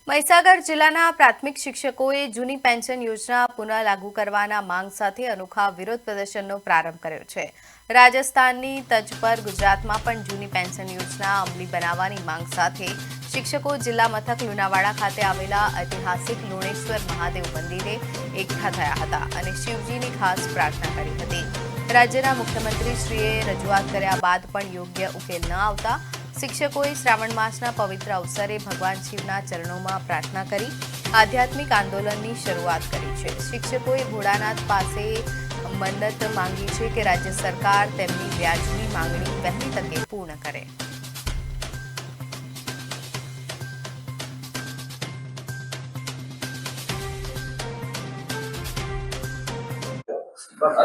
મહીસાગર જિલ્લાના પ્રાથમિક શિક્ષકોએ જૂની પેન્શન યોજના પુનઃ લાગુ કરવાના માંગ સાથે અનોખા વિરોધ પ્રદર્શનનો પ્રારંભ કર્યો છે। રાજસ્થાનની તજ પર ગુજરાતમાં પણ જૂની પેન્શન યોજના અમલી બનાવવાની માંગ સાથે શિક્ષકો જિલ્લા મથક લુણાવાડા ખાતે આવેલા ઐતિહાસિક લુણેશ્વર મહાદેવ મંદિરે એકઠા થયા હતા અને શિવજીની ખાસ પ્રાર્થના કરી હતી। રાજ્યના મુખ્યમંત્રીશ્રીએ રજૂઆત કર્યા બાદ પણ યોગ્ય ઉકેલ ન આવતા શિક્ષકોએ શ્રાવણ માસના પવિત્ર અવસરે ભગવાન શિવના ચરણોમાં પ્રાર્થના કરી આધ્યાત્મિક આંદોલનની શરૂઆત કરી છે। શિક્ષકોએ ભોળાનાથ પાસે મન્નત માંગી છે કે રાજ્ય સરકાર તેમની વ્યાજબી માંગણી વહેલી તકે પૂર્ણ કરે।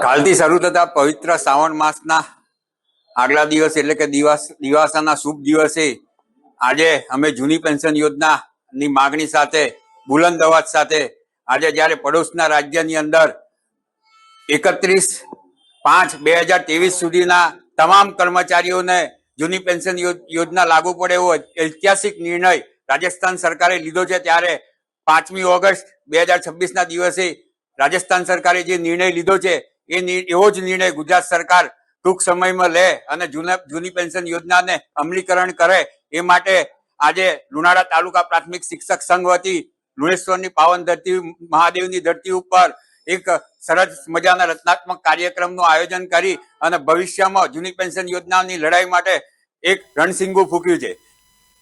કાલથી શરૂ થતા પવિત્ર શ્રાવણ માસના આગલા દિવસ એટલે કે દિવાસાના શુભ દિવસે આજે અમે જૂની પેન્શન યોજનાની માગણી સાથે બુલંદ અવાજ સાથે આજે જ્યારે પડોશના રાજ્યની અંદર 31/5/2023 સુધીના તમામ કર્મચારીઓને જૂની પેન્શન યોજના લાગુ પડે એવો ઐતિહાસિક નિર્ણય રાજસ્થાન સરકારે લીધો છે। ત્યારે 5મી ઓગસ્ટ 2026ના દિવસે રાજસ્થાન સરકારે જે નિર્ણય લીધો છે એવો જ નિર્ણય ગુજરાત સરકાર ટૂંક સમયમાં લે અને જૂની પેન્શન યોજનાને અમલીકરણ કરે એ માટે આજે લુણાવાડા તાલુકા પ્રાથમિક શિક્ષક સંઘ વતી લુણેશ્વરની પાવન ધરતી મહાદેવની ધરતી ઉપર એક સરસ મજાના રચનાત્મક કાર્યક્રમનું આયોજન કરી અને ભવિષ્યમાં જૂની પેન્શન યોજનાની લડાઈ માટે એક રણસિંગુ ફૂંક્યું છે।